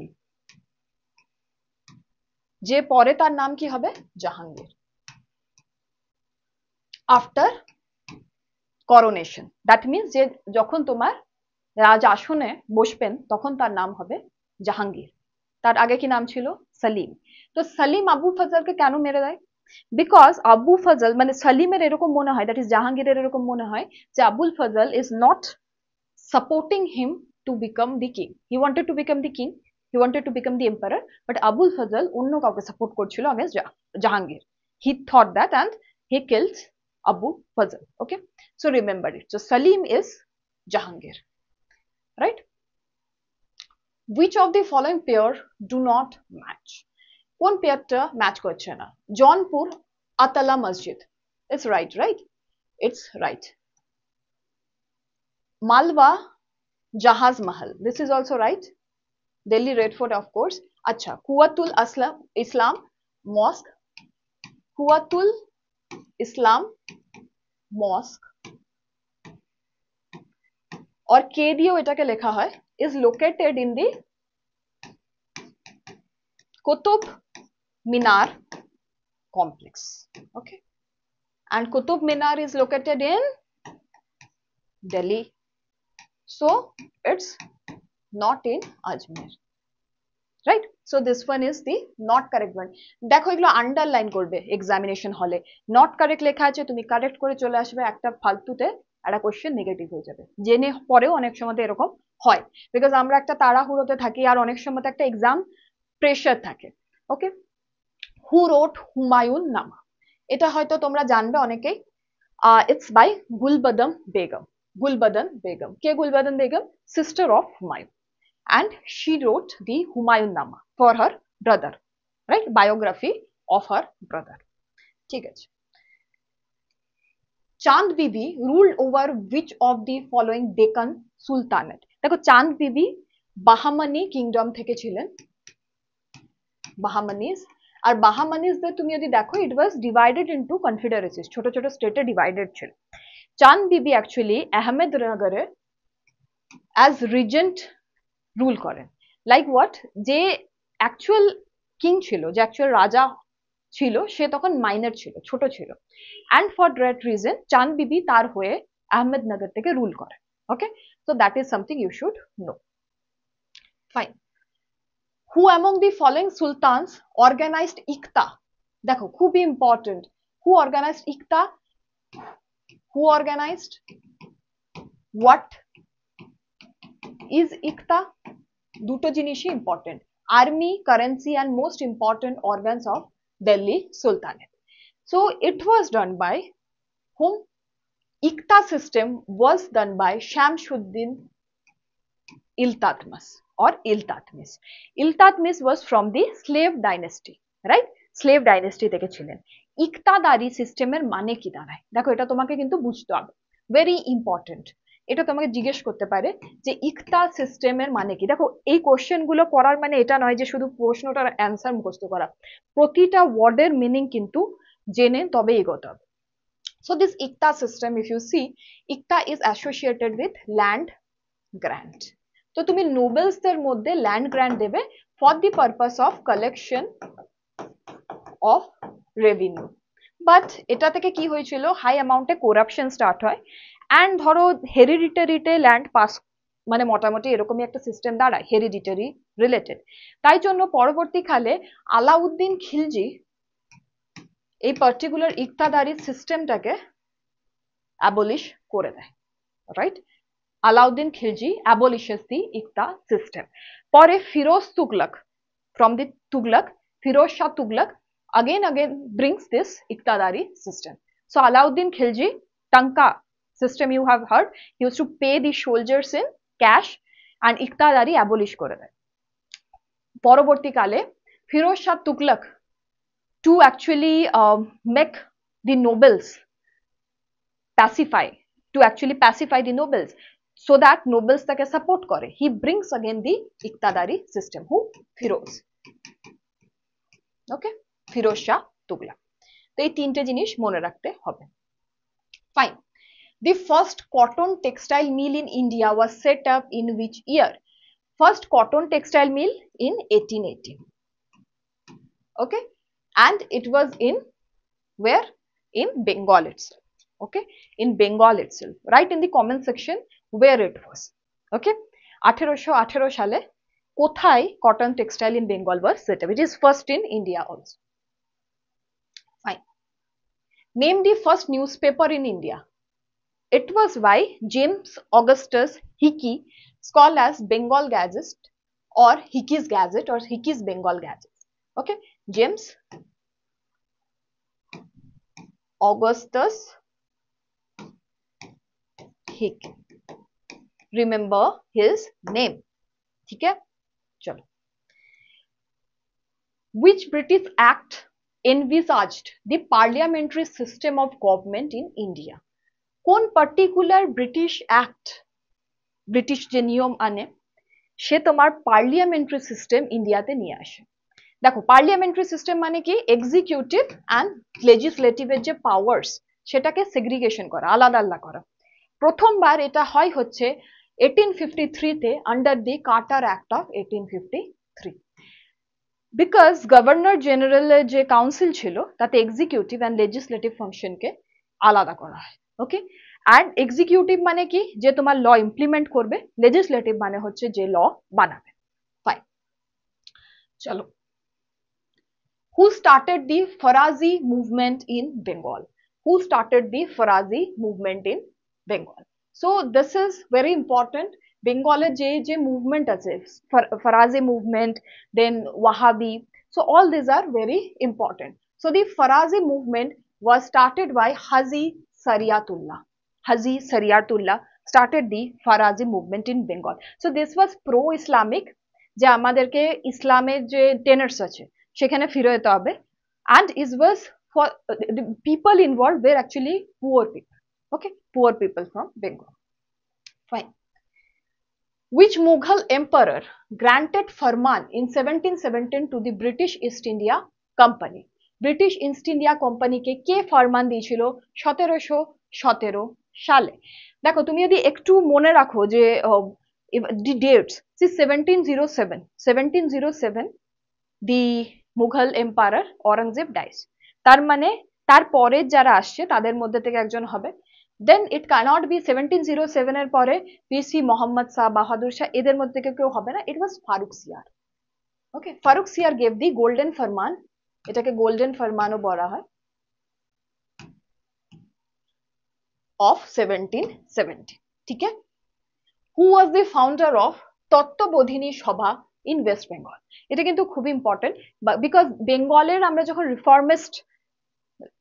যে পরে তার নাম কি হবে? Jahangir. After coronation, that means যে যখন তোমার রাজ আসনে বসবেন তখন তার নাম হবে জাহাঙ্গীর, তার আগে কি নাম ছিল? সালিম. তো সালিম আবু ফজলকে কেন মেরে দেয়? বিকজ আবু ফজল মানে সালিমের এরকম মনে হয়, দ্যাট ইজ জাহাঙ্গীরের এরকম মনে হয় যে Abul Fazl is not supporting him to become the king. He wanted to become the king, he wanted to become the emperor, but Abul Fazal অন্য কাউকে সাপোর্ট করছিল against Jahangir. He thought that and he killed Abu Fazl. Okay, so remember it. So Salim is Jahangir, right? Which of the following pair do not match? কোন পেয়ারটা match করছে না? জৌনপুর আতালা মসজিদ. It's right, right? It's right. Malwa Jahaz Mahal. This is also right. Delhi Red Fort, of course. Acha, Quwwatul Islam Mosque. Quwwatul Islam Mosque और के दिएও এটাকে লেখা হয় is located in the Qutub Minar complex. Okay, and Qutub Minar is located in Delhi, so it's not in Ajmer, right? So this one is the not correct one. দেখো এগুলো underline করবে examination হলে, not correct লেখা আছে তুমি correct করে চলে আসবে, একটা ফালতুতে একটা কোশ্চেন নেগেটিভ হয়ে যাবে, জেনে পরেও অনেক সময় এরকম হয় বিকজ আমরা একটা তাড়াহুড়োতে থাকি আর অনেক সময় একটা এক্সাম প্রেশার থাকে. ওকে, হু রোট হুমায়ুন নামা? এটা হয়তো তোমরা জানবে অনেকেই, ইটস বাই গুলবদন বেগম. গুলবদন বেগম কে? Gulbadan Begum sister of Humayun, and she wrote the Humayun Nama for her brother, right? Biography of her brother. ঠিক আছে. চাঁদ বিবি ruled over which of the following Deccan Sultanate? দেখো, চাঁদ বিবি বাহামানি কিংডম থেকে ছিলেন, বাহামানিজ. আর বাহামানিজদের তুমি যদি দেখো, it was divided into confederacies, ছোট ছোট স্টেটে ডিভাইডেড ছিল. চাঁদ বিবি অ্যাকচুয়ালি আহমেদনগরে as regent রুল করেন. Like what? যে অ্যাকচুয়াল কিং ছিল, যে অ্যাকচুয়াল রাজা ছিল, সে তখন মাইনর ছিল, ছোট ছিল, অ্যান্ড ফর দ্যাট রিজন চাঁদ বিবি তার হয়ে আহমেদনগর থেকে রুল করে. Okay, so that is something you should know. Fine. Who among the following sultans organised iqta? দেখো, খুবই important. Who organised iqta? Who organised? What is Ikta? দুটো জিনিসই important, army, currency and most important organs of Delhi Sultanate. So it was done by whom? Ikta system was done by Shamsuddin Iltutmish or Iltutmish. Iltutmish was from the slave dynasty, right? Slave dynasty থেকে ছিলেন। ইকতাদারি সিস্টেমের মানে কি দাঁড়ায়, দেখো এটা তোমাকে কিন্তু বুঝতে হবে, ভেরি ইম্পর্টেন্ট। এটা তোমাকে জিজ্ঞেস করতে পারে যে ইকতা সিস্টেমের মানে কি। দেখো এই কোশ্চেন গুলো করার মানে এটা নয় যে শুধু প্রশ্নটার অ্যান্সার মুখস্থ করা, প্রতিটা ওয়ার্ডের মিনিং কিন্তু জেনে তবে এগোতে হবে। So this ICTA system, if you see, ICTA is associated with land grant. তো তুমি নোবেলস দের মধ্যে ল্যান্ড গ্র্যান্ট দেবে for the purpose of collection of revenue. But এটা থেকে কি হয়েছিল, হাই অ্যামাউন্টে করাপশন স্টার্ট হয় অ্যান্ড ধরো হেরিডিটারিতে ল্যান্ড পাস মানে মোটামুটি এরকমই একটা সিস্টেম দাঁড়ায় হেরিডিটারি রিলেটেড। তাই জন্য পরবর্তীকালে আলাউদ্দিন খিলজি এই পার্টিকুলার ইকতাদারি সিস্টেমটাকে অ্যাবলিশ করে দেয়, right? Alauddin Khilji abolishes the Ikta system. পরে Firoz Tughlaq, from the Tughlaq, Firoz Shah Tughlaq again brings this Iqtadari system. So Alauddin Khilji, Tanka system you have heard, he used to pay the soldiers in cash and Iqtadari abolish করে দেয়। পরবর্তীকালে Firoz Shah Tughlaq to actually make the nobles pacify, to actually pacify the nobles, so that nobles তাকে support করে, he brings again the iqtadari system. who? Firoz. Okay, Firoz Shah Tughlaq. তো এই তিনটে জিনিস মনে রাখতে হবে। Fine. The first cotton textile mill in India was set up in which year? First cotton textile mill in 1818. Okay, and it was in where? In Bengal itself. Okay, in Bengal itself. Write in the comment section where it was. Okay, 1818 সালে কোথায় cotton textile in Bengal was set up? It is first in India also. Fine. Name the first newspaper in India. It was by James Augustus Hickey, called as Bengal Gazette or Hickey's Gazette or Hickey's Bengal Gazette. Okay, James Augustus Hickey. Remember his name. ठीक है, चलो। Which British Act envisaged the parliamentary system of government in India? কোন particular British act, British যে নিয়ম আনে সে তোমার পার্লিয়ামেন্টারি system ইন্ডিয়াতে নিয়ে আসে। দেখো পার্লিয়ামেন্টারি সিস্টেম মানে কি, এক্সিকিউটিভ অ্যান্ড লেজিসলেটিভের যে পাওয়ার্স সেটাকে সেগ্রিগেশন করা, আলাদা আলাদা করা। প্রথমবার এটা হয় হচ্ছে 1853 তে under the Carter act of 1853। Because governor জেনারেলের যে কাউন্সিল ছিল তাতে এক্সিকিউটিভ অ্যান্ড লেজিসলেটিভ ফাংশনকে আলাদা করা হয়। ওকে, অ্যান্ড এক্সিকিউটিভ মানে কি, যে তোমার ল ইমপ্লিমেন্ট করবে, লেজিসলেটিভ মানে হচ্ছে যে ল বানাবে। ফাইন, চলো। Who started the Farazi movement in Bengal? Who started the Farazi movement in Bengal? So this is very important. Bengal যে movement আছে, Farazi movement, then Wahhabi, so all these are very important. So the Farazi movement was started by Haji Sariatullah. Haji Sariatullah started the Farazi movement in Bengal. So this was pro-Islamic, যে আমাদেরকে ইসলামের যে টেনার্স আছে সেখানে ফিরে যেতে হবে, and it was for the people involved were actually poor people. Okay, poor people from Bengal. Fine. Which Mughal emperor granted Farman in 1717 to the British East India Company? British East India Company কে কে ফরমান দিয়েছিল 1717 সালে? দেখো তুমি যদি একটু মনে রাখো যে the dates, see 1707 the Mughal emperor Aurangzeb dies, তার মানে তারপরে যারা আসছে তাদের মধ্যে থেকে একজন হবে। Then it cannot be 1707 এর পরে PC Mohammad Shah, Bahadur Shah, এদের মধ্যে থেকে কেউ হবে না। It was Faruk Siyar. Okay, Faruk Siyar gave the golden farman, এটাকে golden farmanও বলা হয়, of 1770. ঠিক আছে। Who was the founder of Tattwabodhini সভা in West Bengal? এটা কিন্তু খুব ইম্পর্টেন্ট, বিকজ বেঙ্গলের আমরা যখন রিফর্মিস্ট,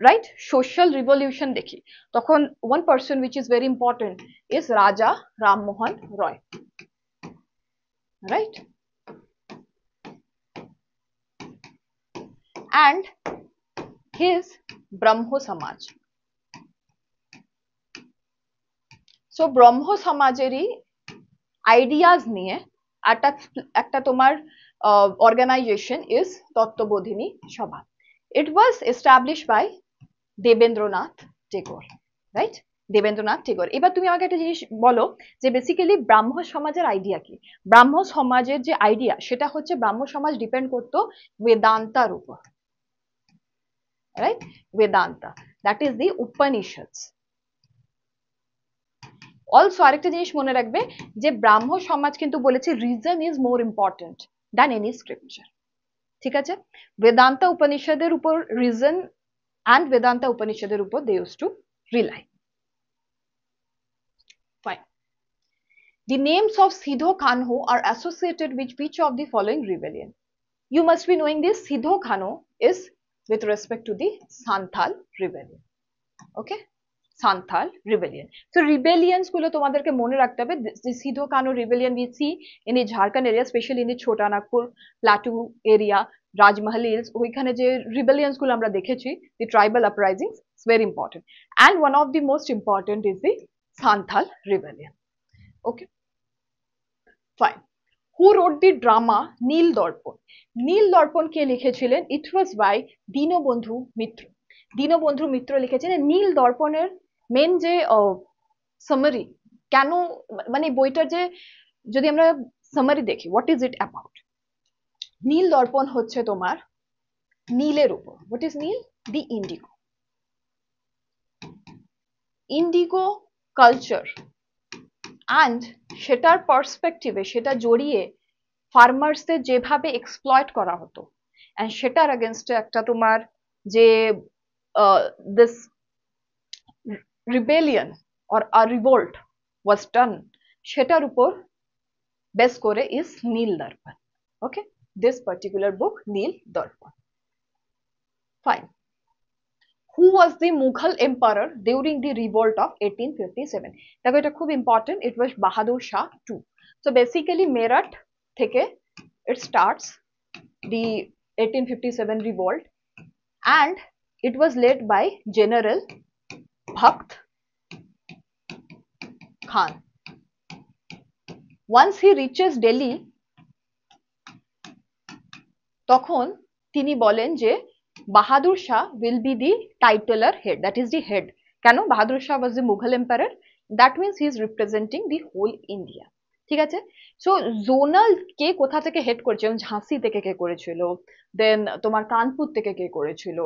রাইট, সোশ্যাল রিভলিউশন দেখি তখন one person which is very important is Raja Ram Mohan Roy. right? And his Brahmo Samaj. So Brahmo Samajerই আইডিয়াস নিয়ে একটা একটা তোমার organisation is Tattvabodhini Sabha. It was established by Debendranath Tagore, right? Debendranath Tagore. এবার তুমি আমাকে একটা জিনিস বলো যে বেসিক্যালি ব্রাহ্ম সমাজের আইডিয়া কি? ব্রাহ্ম সমাজের যে আইডিয়া সেটা হচ্ছে ব্রাহ্ম সমাজ ডিপেন্ড করতো বেদান্তার উপর, right? Vedanta, that is the Upanishads. Also আরেকটা জিনিস মনে রাখবে যে ব্রাহ্ম সমাজ কিন্তু বলেছে reason is more important than any scripture, ঠিক আছে? বেদান্তা উপনিষদের উপর reason and Vedanta Upanishadar upor they used to rely. Fine. The names of Sidho Kanhu are associated with which of the following rebellion? You must be knowing this. Sidho Kanhu is with respect to the Santhal rebellion. Okay? Santhal rebellion. So rebellions গুলো তোমাদেরকে মনে রাখতে হবে। The Sidho Kanhu rebellion we see in the Jharkhand area, especially in the Chota Nagpur plateau area, Rajmahal Hills, ওইখানে যে rebellions গুলো আমরা দেখেছি, the tribal uprisings, it's very important. And one of the most important is the Santhal rebellion. Okay, fine. Who wrote the drama Neel Darpan? Neel Darpan কে লিখেছিলেন? It was by Dinabandhu Mitra. Dinabandhu Mitra লিখেছিলেন। নীল দর্পণের main যে summary, কেন মানে বইটার যে যদি আমরা summary দেখি, what is it about? Nil Darpan হচ্ছে তোমার নীলের উপর। What is nil? The indigo. Indigo culture and সেটার পার্সপেক্টিভে সেটা জড়িয়ে ফার্মার্সদের যেভাবে এক্সপ্লয়েট করা হতো অ্যান্ড সেটার এগেনস্টে একটা তোমার যে this rebellion or a revolt was done, সেটার উপর বেস করে is Neil Darpan. Okay, this particular book Neil Darpan. Fine. Who was the Mughal emperor during the revolt of 1857? দেখো এটা খুব important. It was Bahadur Shah II. So basically Meerut থেকে it starts the 1857 revolt and it was led by General Bakht Khan. Once he reaches Delhi, তখন তিনি বলেন যে Bahadur Shah will be the titular head, that is the head. কেন? Bahadur Shah was the Mughal emperor, that means he is representing the whole India. ঠিক আছে? So zonal কে কোথা থেকে head করেছে? ঝাঁসি থেকে কে করেছিল, দেন তোমার কানপুর থেকে কে করেছিল,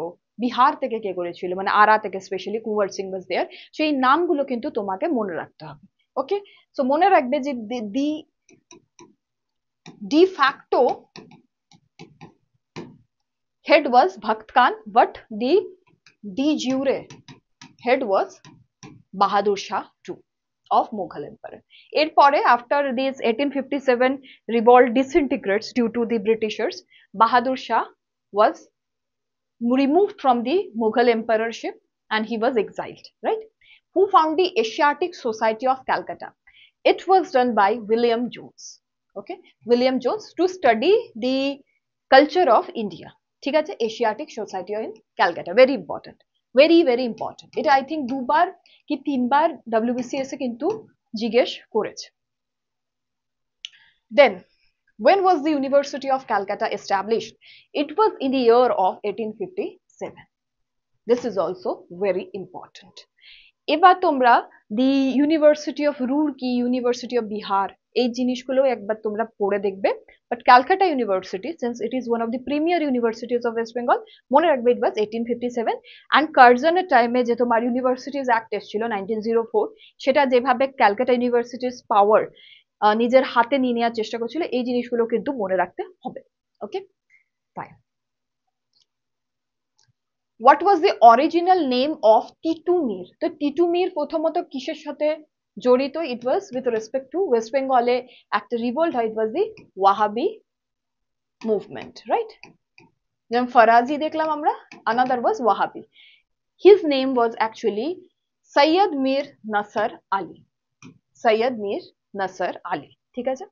বিহার থেকে কে করেছিল, মানে আরা থেকে স্পেশালি কুঁওয়ার সিং ওয়াজ দেয়ার। সেই নামগুলো কিন্তু তোমাকে মনে রাখতে হবে। ওকে, সো মনে রাখবে যে দি de facto head was Bakht Khan, but the de jure head was Bahadur Shah II of Mughal Empire. এরপরে after this 1857 revolt disintegrates due to the Britishers, Bahadur Shah was removed from the Mughal emperorship and he was exiled, right? Who found the Asiatic Society of Calcutta? It was done by William Jones. Okay, William Jones to study the culture of India. ঠিক আছে? Asiatic society in Calcutta, very important, very very important. এটা I think দুবার কি তিনবার WBCS এ কিন্তু জিজ্ঞেস করেছে। Then when was the University of Calcutta established? It was in the year of 1857. This is also very important. এবার তোমরা the university of Roorkee, university of Bihar, এই জিনিসগুলো একবার তোমরা পড়ে দেখবে। But Calcutta university, since it is one of the premier universities of West Bengal, মনে রাখবে ইট ওয়াজ 1857। অ্যান্ড কার্জনের টাইমে যে তোমার ইউনিভার্সিটিজ অ্যাক্ট এসেছিল 1904, সেটা যেভাবে ক্যালকাটা ইউনিভার্সিটিজ পাওয়ার নিজের হাতে নিয়ে নেওয়ার চেষ্টা করছিল, এই জিনিসগুলো কিন্তু মনে রাখতে হবে। ওকে, fine. What was the original name of Titumir? তো টিটুমির প্রথমত কিসের সাথে জড়িত? It was with respect to West Bengal এ একটা রিভোল্ট হয়, it was the Wahhabi movement, right? যেমন ফরাজি দেখলাম আমরা, another was Wahhabi. His name was actually Sayyid Mir Nasr Ali. Sayyid Mir Nasr Ali, ঠিক আছে?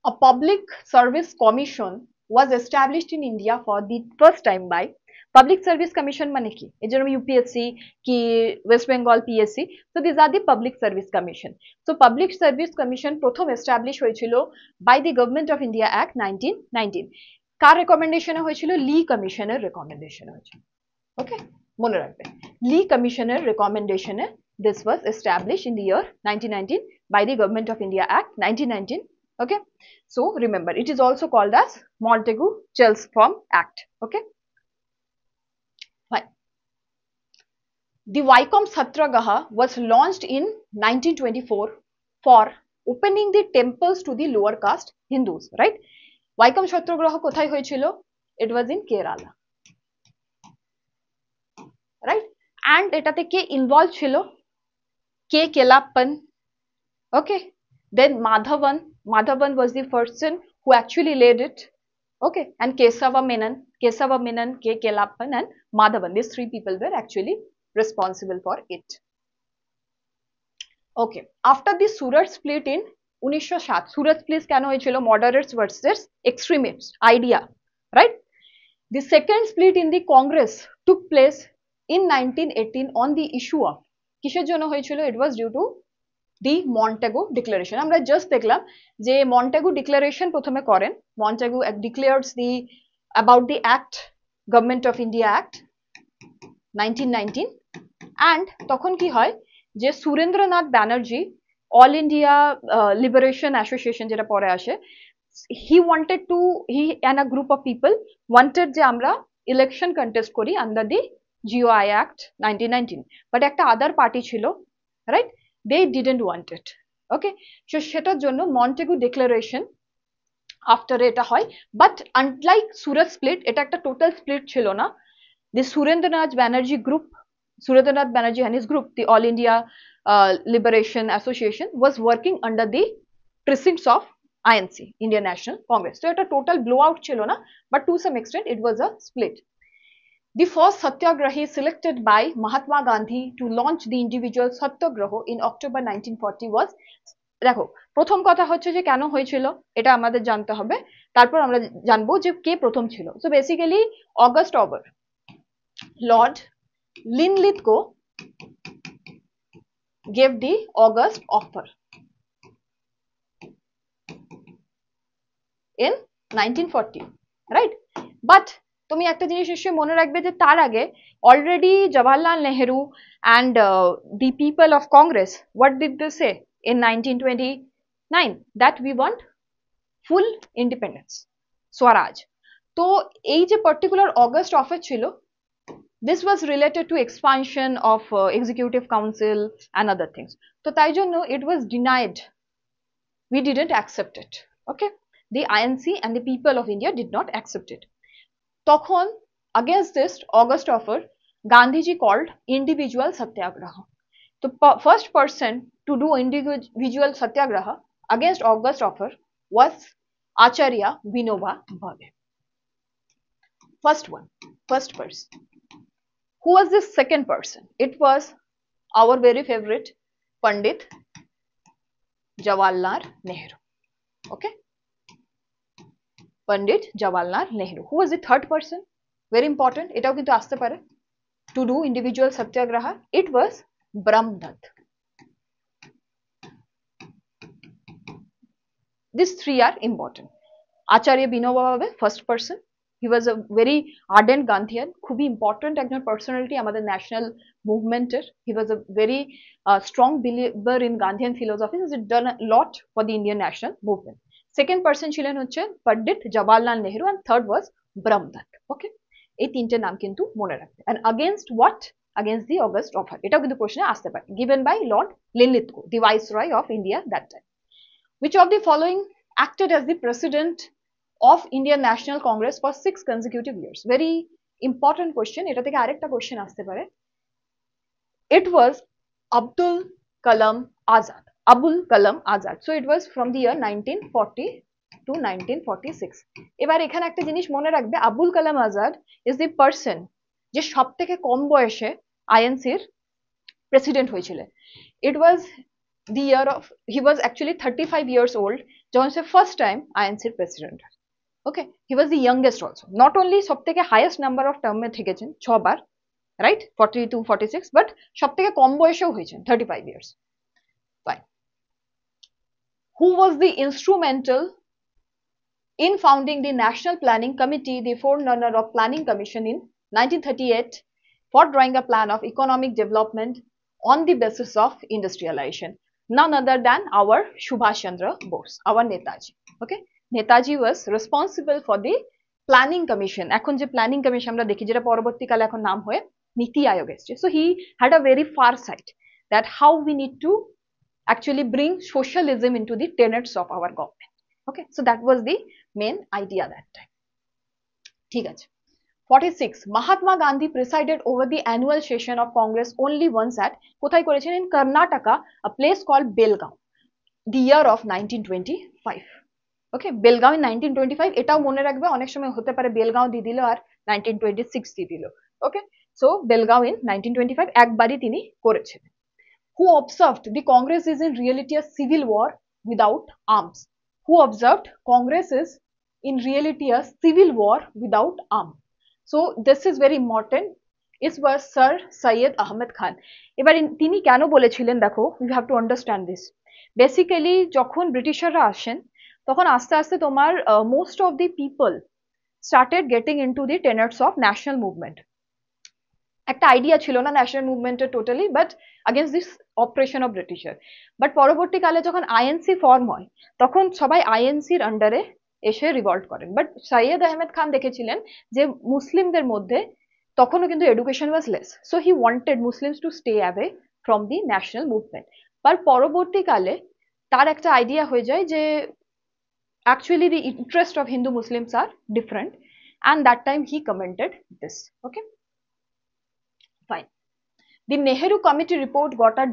A public service commission was established in India for the first time by Public Service Commission মানে কি এই যেরকম UPSC কি West Bengal PSC so this are the public service commission so public service commission প্রথম establish হয়েছিল by the government of India act 1919 কার রেকমেন্ডেশনে হয়েছিল লি কমিশনের রেকমেন্ডেশনে হয়েছিল ওকে মনে রাখবে লি কমিশনের রেকমেন্ডেশনে this was established in the year 1919 by the government of India act 1919 okay so remember it is also called as Montagu-Chelmsford act okay fine the Vaikom Satyagraha was launched in 1924 for opening the temples to the lower caste Hindus right Vaikom Satyagraha kothay hoyechilo it was in Kerala right and etate ke involved chilo K. Kelappan, okay. Then Madhavan was the person who actually led it, okay. And Kesava Menon, K. Kelappan and Madhavan. These three people were actually responsible for it. Okay. After the Surat split in 1907, Surat split কেন হয়েছিল? Moderates versus extremists idea, right? The second split in the Congress took place in 1918 on the issue of কিসের জন্য হয়েছিল it was due to the Montagu Declaration আমরা just দেখলাম যে Montagu Declaration প্রথমে করেন Montagu declares the about the act Government of India Act 1919 and তখন কি হয় যে Surendranath Banerjee All India Liberation Association যেটা পরে আসে he and a group of people wanted যে আমরা election contest করি under the GOI Act 1919 but একটা other party ছিল right they didn't want it okay so সেটার জন্য Montagu Declaration after এটা হয় but unlike Surat split এটা একটা total split ছিল না the Surendranath Banerjee and his group the All India Liberation Association was working under the precincts of INC Indian National Congress so এটা total blowout ছিল না but to some extent it was a split The first Satyagrahi selected by Mahatma Gandhi to launch the individual Satyagraha in October 1940 was দেখো প্রথম কথা হচ্ছে যে কেন হয়েছিল এটা আমাদের জানতে হবে তারপর আমরা জানবো যে কে প্রথম ছিল so basically August over Lord Linlithgow gave the August offer in 1940 right but তুমি একটা জিনিস নিশ্চয়ই মনে রাখবে যে তার আগে already Jawaharlal Nehru and the people of Congress what did they say in 1929 that we want full independence Swaraj তো এই যে particular August offer ছিল this was related to expansion of executive council and other things তো তাই জন্য it was denied we didn't accept it okay the INC and the people of India did not accept it তখন against this August offer Gandhiji called individual satyagraha the first person to do individual satyagraha against August offer was Acharya Vinoba Bhave first person who was this second person it was our very favorite Pandit Jawaharlal Nehru okay Pandit Jawaharlal Nehru. Who was the third person? Very important. এটাও কিন্তু আসতে পারে to do individual satyagraha. It was Brahmdutt. These three are important. Acharya Vinoba Bhave, first person. He was a very ardent Gandhian. খুবই important একজন personality আমাদের national movement এর. He was a very strong believer in Gandhian philosophy. He has done a lot for the Indian national movement. Second person ছিলেন হচ্ছে Pandit Jawaharlal Nehru and third was Brahmdutt okay এই তিনটে নাম কিন্তু মনে রাখবে and against what against the August offer এটাও কিন্তু প্রশ্নে আসতে পারে given by Lord Linlithgow the viceroy of India that time which of the following acted as the president of Indian National Congress for 6 consecutive years very important question এটা থেকে আরেকটা question আসতে পারে it was Abdul Kalam Azad Abul Kalam Azad. So it was from the year 1940 to 1946. এবার এখানে একটা জিনিস মনে রাখবে Abul Kalam Azad is the person যে সবথেকে কম বয়সে INC এর প্রেসিডেন্ট হয়েছিলেন. It was the year of he was actually 35 years old যখন সে ফার্স্ট টাইম আইএনসির president. Okay, he was the youngest also, not only সব থেকে হাইয়েস্ট নাম্বার অফ টার্মে থেকেছেন 6 বার, রাইট, 42, 46, বাট সব থেকে কম বয়সেও হয়েছেন 35 years. Fine. Who was the instrumental in founding the National Planning Committee, the forerunner of Planning Commission in 1938, for drawing a plan of economic development on the basis of industrialization? None other than our Subhash Chandra Bose, our Netaji. Okay, Netaji was responsible for the Planning Commission. এখন যে Planning Commission আমরা দেখি, যেটা পরবর্তীকালে এখন নাম হয়ে নীতি আয়োগ এসেছে। So he had a very far sight that how we need to actually bring socialism into the tenets of our government. Okay, so that was the main idea that time. ঠিক আছে। 46, Mahatma Gandhi presided over the annual session of Congress only once at, কোথায় করেছেন? In Karnataka, a place called Belgaum, the year of 1925. Okay, Belgaum in 1925, এটাও মনে রাখবে, অনেক সময় হতে পারে বেলগাঁও দিয়ে দিল আর 1926 দিয়ে দিল। ওকে, সো বেলগাঁও ইন 1925 একবারই তিনি করেছেন। Who observed the Congress is in reality a civil war without arms? Who observed Congress is in reality a civil war without arms? So this is very important. It was Sir Syed Ahmed Khan. এবার তিনি কেন বলেছিলেন দেখো, you have to understand this. Basically যখন ব্রিটিশাররা আসেন তখন আস্তে আস্তে তোমার most of the people started getting into the tenets of national movement. একটা আইডিয়া ছিল না ন্যাশনাল মুভমেন্টের totally, but against this operation of Britisher. But পরবর্তীকালে যখন আইএনসি ফর্ম হয় তখন সবাই আইএনসির আন্ডারে এসে রিভল্ট করেন। বাট সৈয়দ আহমেদ খান দেখেছিলেন যে মুসলিমদের মধ্যে তখনও কিন্তু education was less, so he wanted Muslims to stay away from the national movement. But পরবর্তীকালে তার একটা আইডিয়া হয়ে যায় যে actually the interest of Hindu Muslims are different, and that time he commented this. Okay, fine. The Nehru Committee report got a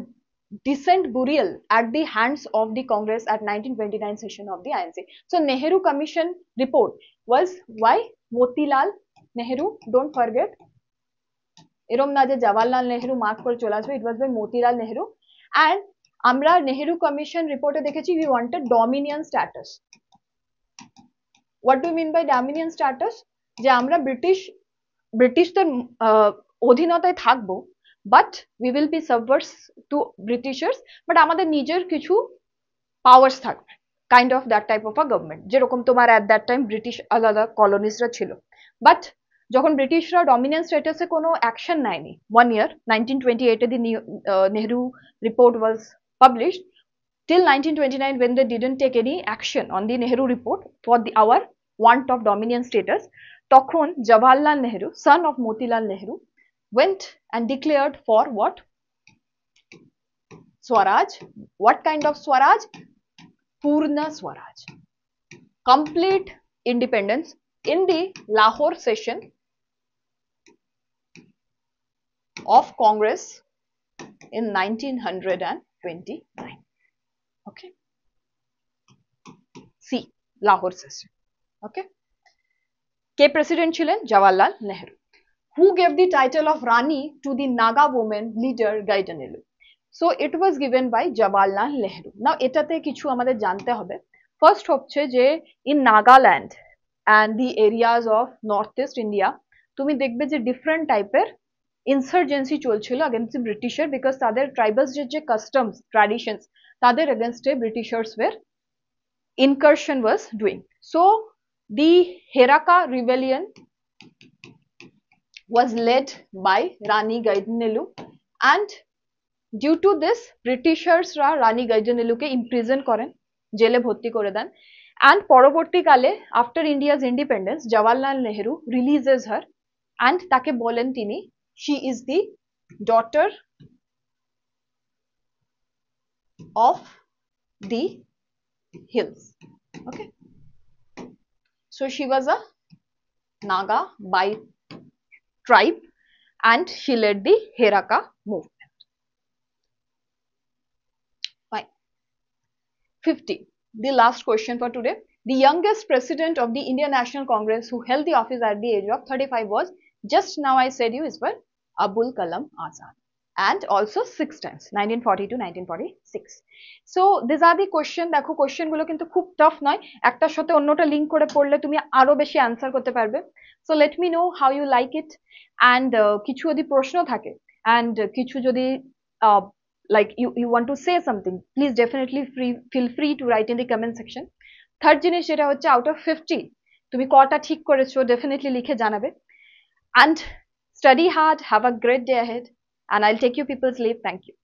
decent burial at the hands of the Congress at 1929 session of the INC. So Nehru Commission report was why Motilal Nehru, don't forget, এরম না যে Jawaharlal Nehru mark করে চলে আসবে, it was by Motilal Nehru. And আমরা Nehru commission রিপোর্টে দেখেছি we wanted dominion status. What do you mean by dominion status? যে আমরা ব্রিটিশদের অধীনতায় থাকবো, but we will be subverse to Britishers, but আমাদের নিজের কিছু পাওয়ার্স থাকবে, kind of that type of a government, যেরকম তোমার অ্যাট দ্যাট টাইম ব্রিটিশ আলাদা কলোনিসরা ছিল। বাট যখন ব্রিটিশরা ডমিনিয়ন স্ট্যাটাসে কোনো অ্যাকশন নেয়নি, 1 year 1928 the Nehru report was published, till 1929 when they didn't take any action on the Nehru report for our want of dominion status, তখন Jawaharlal Nehru, son of Motilal Nehru, went and declared for what? Swaraj. What kind of Swaraj? Purna Swaraj, complete independence, in the Lahore session of Congress in 1929. Okay, see Lahore session. Okay, K president ছিলেন? Jawaharlal Nehru. Who gave the title of Rani to the Naga woman leader Gaidanelu? So it was given by Jawaharlal Nehru. Now এটাতে কিছু আমাদের জানতে হবে। First হচ্ছে যে in Nagaland and the areas of northeast India তুমি দেখবে যে ডিফারেন্ট টাইপের ইনসার্জেন্সি চলছিল against the ব্রিটিশার, বিকজ তাদের ট্রাইবালস যে কাস্টমস ট্র্যাডিশনস তাদের এগেনস্টে ব্রিটিশার্স ওয়ের incursion was doing. So the Heraka rebellion was led by Rani Gaidanelu, and due to this Britishers ra Rani Gaidanelu ke imprison করেন, জেলে ভর্তি করে দেন, and পরবর্তীকালে after India's independence Jawaharlal Nehru releases her and তাকে বলেন তিনি she is the daughter of the hills. Okay, so she was a Naga by tribe and she led the Heraka movement. Fine. 50, the last question for today. The youngest president of the Indian National Congress who held the office at the age of 35 was, just now I said you, is well, Abul Kalam Azad. and also 6 times 1940 to 1946. So these are the question. দেখো question গুলো কিন্তু খুব tough নয়, একটার সাথে অন্যটা link করে পড়লে তুমি আরো বেশি অ্যান্সার করতে পারবে। So let me know how you like it, and কিছু যদি প্রশ্ন থাকে অ্যান্ড কিছু যদি like you want to say something, please definitely feel free to write in the comment section. Third জিনিস যেটা হচ্ছে আউট অফ 50 তুমি কটা ঠিক করেছো ডেফিনেটলি লিখে জানাবে। And study hard, have a great day ahead, and I'll take you people's leave. Thank you.